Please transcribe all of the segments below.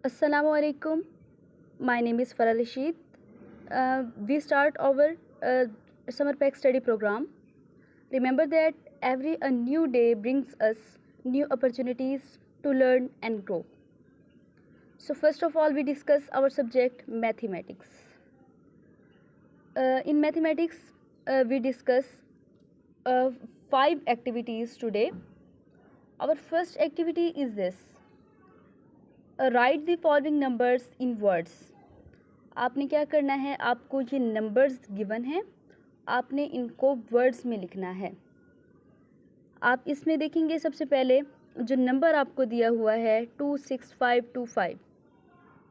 Assalamu alaikum. My name is Farah Rashid. We start our summer pack study program. Remember that every a new day brings us new opportunities to learn and grow. So first of all, we discuss our subject mathematics. In mathematics, we discuss uh, 5 activities today. Our first activity is this: write the following numbers in words. आपने क्या करना है, आपको ये numbers given हैं, आपने इनको words में लिखना है। आप इसमें देखेंगे सबसे पहले जो नंबर आपको दिया हुआ है 26525,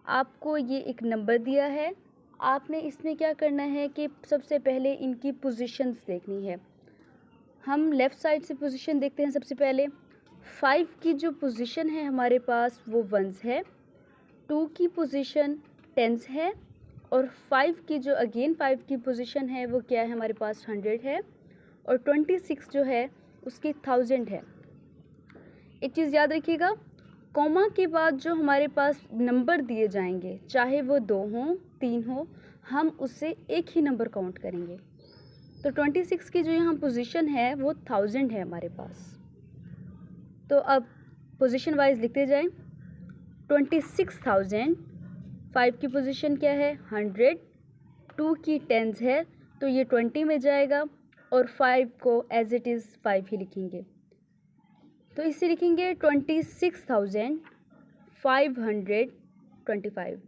आपको ये एक नंबर दिया है। आपने इसमें क्या करना है कि सबसे पहले इनकी पोजीशंस देखनी है। हम लेफ़्ट साइड से पोजीशन देखते हैं। सबसे पहले 5 की जो पोजीशन है हमारे पास वो वंस है, 2 की पोजीशन टेंस है, और 5 की जो अगेन 5 की पोजीशन है वो क्या है हमारे पास 100 है, और 26 जो है उसकी 1000 है। एक चीज़ याद रखिएगा, कॉमा के बाद जो हमारे पास नंबर दिए जाएंगे चाहे वो 2 हों 3 हो, हम उससे एक ही नंबर काउंट करेंगे। तो 26 की जो यहाँ पोजीशन है वो 1000 है हमारे पास। तो अब पोजीशन वाइज लिखते जाएं। 26,000, 5 की पोजीशन क्या है 100, 2 की टेंस है तो ये 20 में जाएगा, और 5 को एज इट इज़ 5 ही लिखेंगे। तो इसे लिखेंगे 26,525।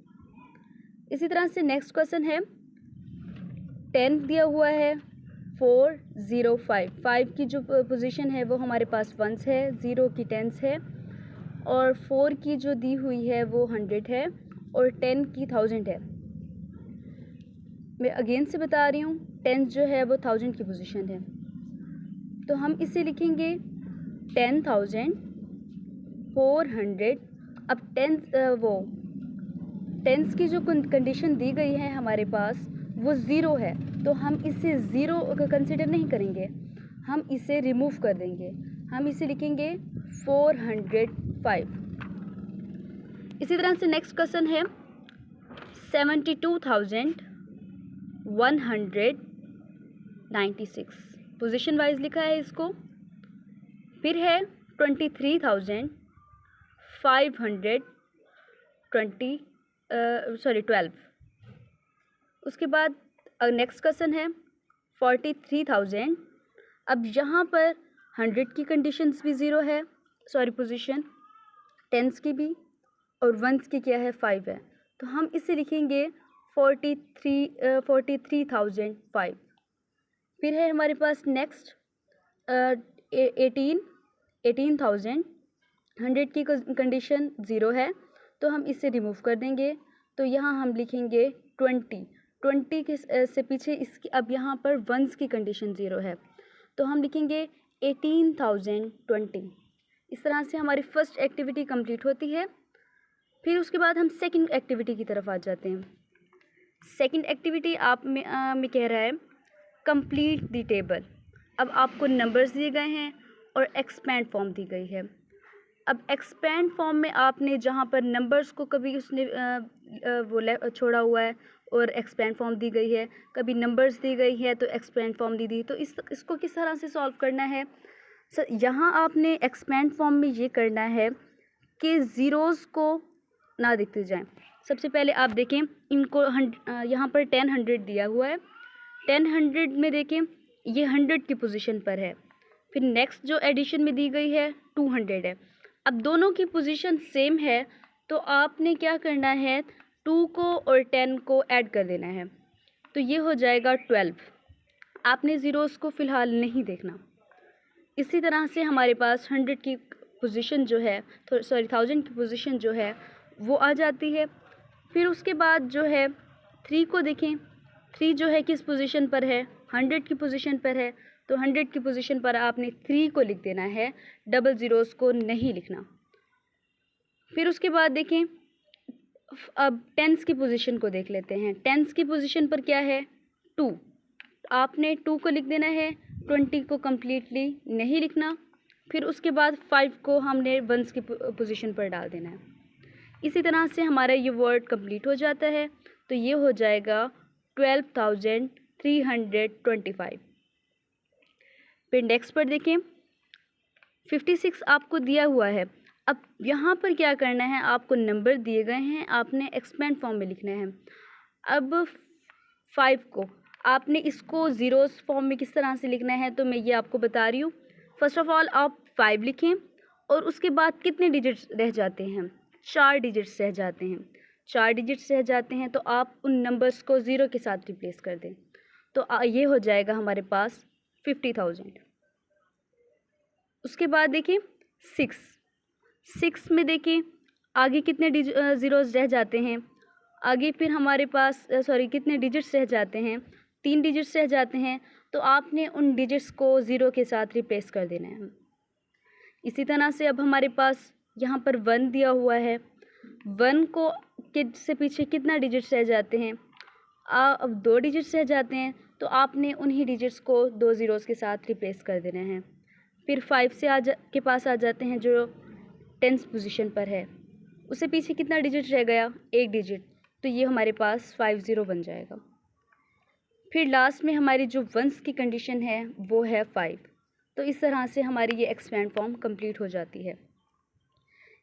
इसी तरह से नेक्स्ट क्वेश्चन है, 10 दिया हुआ है 405, 5 की जो पोजीशन है वो हमारे पास वंस है, 0 की टेंस है, और 4 की जो दी हुई है वो 100 है, और 10 की 1000 है। मैं अगेन से बता रही हूँ, 10 जो है वो 1000 की पोजीशन है, तो हम इसे लिखेंगे 10,400। अब टेंस की जो कंडीशन दी गई है हमारे पास वो 0 है, तो हम इसे 0 कंसिडर नहीं करेंगे, हम इसे रिमूव कर देंगे। हम इसे लिखेंगे 405। इसी तरह से नेक्स्ट क्वेश्चन है 72,196, पोजीशन वाइज लिखा है इसको। फिर है 23,512। उसके बाद नेक्स्ट क्वेश्चन है 43,000। अब यहाँ पर 100 की कंडीशंस भी 0 है, पोजीशन टेंस की भी, और वंस की क्या है 5 है, तो हम इसे लिखेंगे 43,005। फिर है हमारे पास नेक्स्ट 18,000, 100 की कंडीशन 0 है तो हम इसे रिमूव कर देंगे। तो यहाँ हम लिखेंगे 20 के से पीछे इसकी अब यहाँ पर वंस की कंडीशन 0 है तो हम लिखेंगे 18,020। इस तरह से हमारी फर्स्ट एक्टिविटी कंप्लीट होती है। फिर उसके बाद हम सेकंड एक्टिविटी की तरफ आ जाते हैं। सेकंड एक्टिविटी आप में कह रहा है कंप्लीट द टेबल। अब आपको नंबर्स दिए गए हैं और एक्सपैंड फॉर्म दी गई है। अब एक्सपैंड फॉर्म में आपने जहाँ पर नंबर्स को कभी उसने वो छोड़ा हुआ है और एक्सपैंड फॉर्म दी गई है, कभी नंबर्स दी गई है तो एक्सपैंड फॉर्म दी तो इसको किस तरह से सॉल्व करना है। सर यहाँ आपने एक्सपैंड फॉर्म में ये करना है कि ज़ीरोज़ को ना दिखते जाएं। सबसे पहले आप देखें इनको यहाँ पर 10 100 दिया हुआ है, 10 100 में देखें ये 100 की पोजीशन पर है। फिर नेक्स्ट जो एडिशन में दी गई है 200 है। अब दोनों की पोजीशन सेम है तो आपने क्या करना है 2 को और 10 को ऐड कर देना है, तो ये हो जाएगा 12। आपने ज़ीरोज़ को फ़िलहाल नहीं देखना। इसी तरह से हमारे पास 100 की पोजीशन जो है 1000 की पोजीशन जो है वो आ जाती है। फिर उसके बाद जो है 3 को देखें, 3 जो है किस पोजीशन पर है 100 की पोजीशन पर है, तो 100 की पोजीशन पर आपने 3 को लिख देना है, डबल ज़ीरोज़ को नहीं लिखना। फिर उसके बाद देखें अब टेंस की पोजीशन को देख लेते हैं। टेंस की पोजीशन पर क्या है 2, आपने 2 को लिख देना है, 20 को कम्प्लीटली नहीं लिखना। फिर उसके बाद 5 को हमने वंस की पोजीशन पर डाल देना है। इसी तरह से हमारा ये वर्ड कंप्लीट हो जाता है। तो ये हो जाएगा 12,325। फिर नेक्स्ट पर देखें, 56 आपको दिया हुआ है। अब यहाँ पर क्या करना है, आपको नंबर दिए गए हैं, आपने एक्सपेंड फॉर्म में लिखना है। अब 5 को आपने इसको ज़ीरोस फॉर्म में किस तरह से लिखना है, तो मैं ये आपको बता रही हूँ। फर्स्ट ऑफ ऑल आप 5 लिखें और उसके बाद कितने डिजिट्स रह जाते हैं, 4 डिजिट्स रह जाते हैं। 4 डिजिट्स रह जाते हैं तो आप उन नंबर्स को ज़ीरो के साथ रिप्लेस कर दें। तो ये हो जाएगा हमारे पास 50,000। उसके बाद देखिए 6 में देखिए आगे कितने ज़ीरोज़ रह जाते हैं। आगे फिर हमारे पास कितने डिजिट्स रह जाते हैं, 3 डिजिट्स रह जाते हैं। तो आपने उन डिजिट्स को ज़ीरो के साथ रिप्लेस कर देना है। इसी तरह से अब हमारे पास यहाँ पर 1 दिया हुआ है। 1 को से पीछे कितना डिजिट्स रह जाते हैं, अब 2 डिजिट्स रह जाते हैं। तो आपने उन्हीं डिजिट्स को 2 ज़ीरोज़ के साथ रिप्लेस कर देना है। फिर 5 से के पास आ जाते हैं जो 10th पोजीशन पर है। उससे पीछे कितना डिजिट रह गया, 1 डिजिट। तो ये हमारे पास 50 बन जाएगा। फिर लास्ट में हमारी जो वंस की कंडीशन है वो है 5। तो इस तरह से हमारी ये एक्सपेंड फॉर्म कंप्लीट हो जाती है।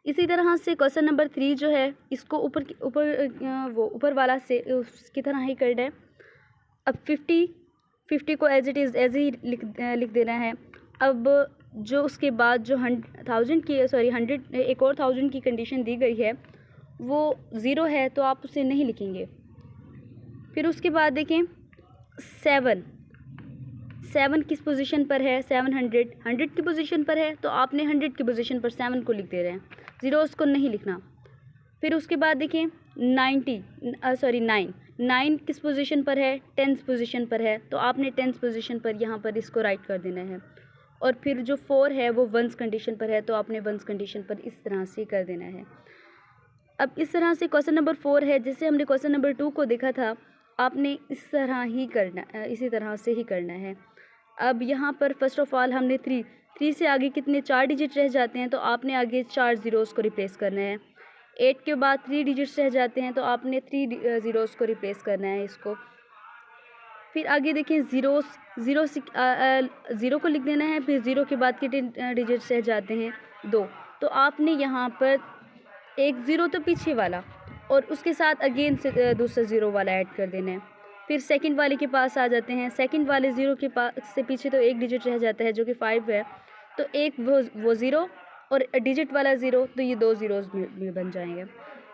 इसी तरह से क्वेश्चन नंबर 3 जो है इसको ऊपर वाला से उसकी तरह ही करना है। अब 50 को एज इट इज़ एज ही लिख देना है। अब जो उसके बाद जो 100 एक और 1000 की कंडीशन दी गई है वो ज़ीरो है, तो आप उसे नहीं लिखेंगे। फिर उसके बाद देखें 7 किस पोजीशन पर है, 100 की पोजीशन पर है। तो आपने 100 की पोजीशन पर 7 को लिख दे रहे हैं, ज़ीरोज़ को नहीं लिखना। फिर उसके बाद देखें 9 किस पोजीशन पर है, 10th पोजीशन पर है। तो आपने 10th पोजीशन पर यहाँ पर इसको राइट कर देना है। और फिर जो 4 है वो वंस कंडीशन पर है, तो आपने वंस कंडीशन पर इस तरह से कर देना है। अब इस तरह से क्वेश्चन नंबर 4 है, जैसे हमने क्वेश्चन नंबर 2 को देखा था, आपने इस तरह ही करना, इसी तरह से ही करना है। अब यहाँ पर फर्स्ट ऑफ ऑल हमने 3 से आगे कितने 4 डिजिट रह जाते हैं। तो आपने आगे 4 ज़ीरोज़ को रिप्लेस करना है। 8 के बाद 3 डिजिट्स रह जाते हैं, तो आपने 3 ज़ीरोज़ को रिप्लेस करना है इसको। फिर आगे देखें ज़ीरो को लिख देना है। फिर ज़ीरो के बाद कितने डिजिट्स रह जाते हैं, 2। तो आपने यहाँ पर एक ज़ीरो तो पीछे वाला और उसके साथ अगेन से दूसरा ज़ीरो वाला ऐड कर देना है। फिर सेकंड वाले के पास आ जाते हैं। सेकंड वाले ज़ीरो के पास से पीछे तो एक डिजिट रह जाता है जो कि 5 है। तो एक वो ज़ीरो और डिजिट वाला ज़ीरो, तो ये 2 ज़ीरोज़ में बन जाएंगे।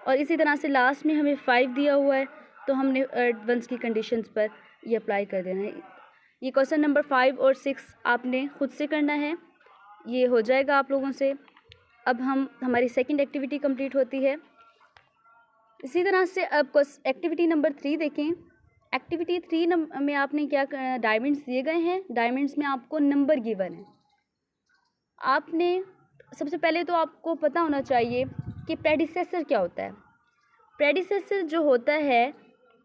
और इसी तरह से लास्ट में हमें 5 दिया हुआ है, तो हमने वंस की कंडीशंस पर ये अप्लाई कर देना है। ये क्वेश्चन नंबर 5 और 6 आपने खुद से करना है, ये हो जाएगा आप लोगों से। अब हमारी सेकंड एक्टिविटी कंप्लीट होती है। इसी तरह से अब एक्टिविटी नंबर 3 देखें। एक्टिविटी 3 में आपने क्या डायमंड्स दिए गए हैं। डायमंड्स में आपको नंबर गिवन है। आपने सबसे पहले तो आपको पता होना चाहिए कि प्रेडिसेसर क्या होता है। प्रेडिसेसर जो होता है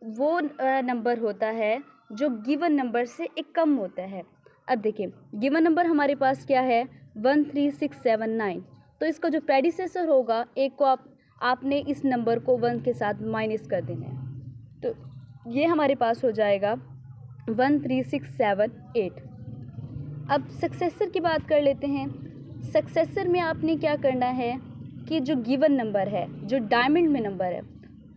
वो नंबर होता है जो गिवन नंबर से एक कम होता है। अब देखिए गिवन नंबर हमारे पास क्या है, 13679। तो इसका जो प्रेडिसेसर होगा, एक को आपने इस नंबर को 1 के साथ माइनस कर देना है। तो ये हमारे पास हो जाएगा 13678। अब सक्सेसर की बात कर लेते हैं। सक्सेसर में आपने क्या करना है कि जो गिवन नंबर है, जो डायमंड में नंबर है,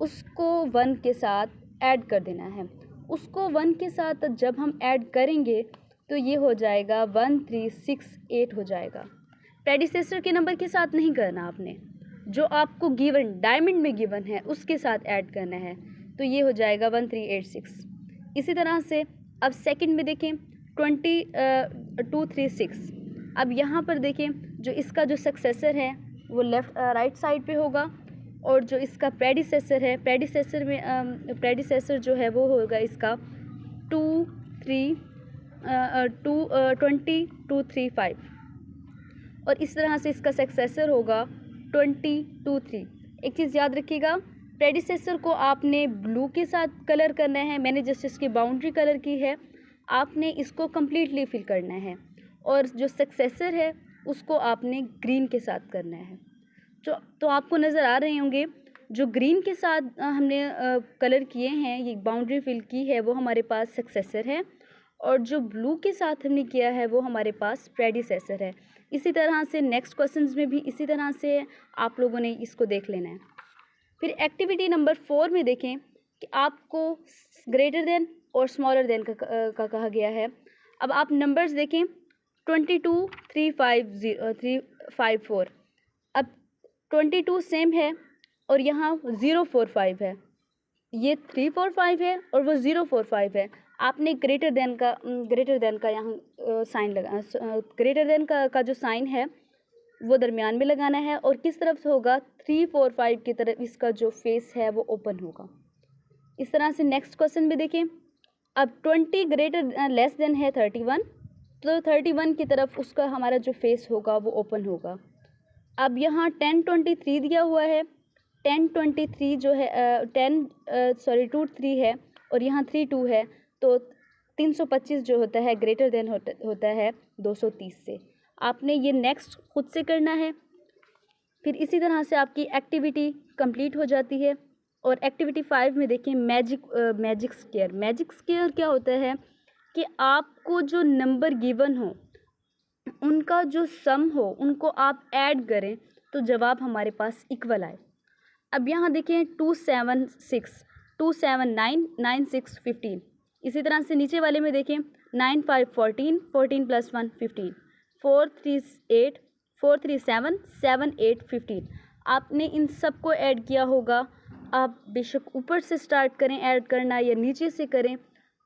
उसको 1 के साथ ऐड कर देना है। उसको 1 के साथ जब हम ऐड करेंगे तो ये हो जाएगा 1368 हो जाएगा। प्रेडिसेसर के नंबर के साथ नहीं करना आपने, जो आपको गिवन डायमंड में गिवन है उसके साथ ऐड करना है। तो ये हो जाएगा 1386। इसी तरह से अब सेकंड में देखें 236। अब यहाँ पर देखें जो इसका जो सक्सेसर है वो राइट साइड पे होगा और जो इसका प्रेडिसेसर है, प्रेडिसेसर जो है वो होगा इसका 20235। और इस तरह से इसका सक्सेसर होगा 223। एक चीज़ याद रखिएगा, प्रेडिसेसर को आपने ब्लू के साथ कलर करना है। मैंने जस्ट इसकी बाउंड्री कलर की है, आपने इसको कम्प्लीटली फिल करना है। और जो सक्सेसर है उसको आपने ग्रीन के साथ करना है। तो आपको नज़र आ रहे होंगे जो ग्रीन के साथ हमने कलर किए हैं, ये बाउंड्री फिल की है, वो हमारे पास सक्सेसर है, और जो ब्लू के साथ हमने किया है वो हमारे पास प्रेडिसेसर है। इसी तरह से नेक्स्ट क्वेश्चंस में भी इसी तरह से आप लोगों ने इसको देख लेना है। फिर एक्टिविटी नंबर 4 में देखें कि आपको ग्रेटर देन और स्मॉलर देन का कहा गया है। अब आप नंबर्स देखें 22, 354। अब 22 सेम है और यहाँ 045 है, ये 345 है और वो 045 है। आपने ग्रेटर देन का यहाँ साइन लगा, ग्रेटर देन का जो साइन है वो दरमियान में लगाना है, और किस तरफ से होगा, 345 की तरफ इसका जो फेस है वो ओपन होगा। इस तरह से नेक्स्ट क्वेश्चन भी देखें। अब 20 ग्रेटर लेस देन है 31, तो 31 की तरफ उसका हमारा जो फेस होगा वो ओपन होगा। अब यहाँ 1023 दिया हुआ है, 1023 जो है 23 है और यहाँ 32 है, तो 325 जो होता है ग्रेटर देन होता है 230 से। आपने ये नेक्स्ट खुद से करना है। फिर इसी तरह से आपकी एक्टिविटी कंप्लीट हो जाती है। और एक्टिविटी 5 में देखिए मैजिक स्क्वायर। मैजिक स्क्वायर क्या होता है कि आपको जो नंबर गिवन हो उनका जो सम हो उनको आप ऐड करें तो जवाब हमारे पास इक्वल आए। अब यहाँ देखें 276, 279, 96, 15। इसी तरह से नीचे वाले में देखें 9, 5, 14, 14 + 1 15, 4, 3, 8, 4, 3, 7, 7, 8, 15। आपने इन सब को ऐड किया होगा। आप बेशक ऊपर से स्टार्ट करें ऐड करना या नीचे से करें,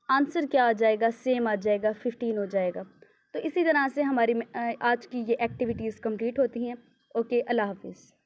आंसर क्या आ जाएगा, सेम आ जाएगा, 15 हो जाएगा। तो इसी तरह से हमारी आज की ये एक्टिविटीज़ कंप्लीट होती हैं। ओके, अल्लाह हाफिज़।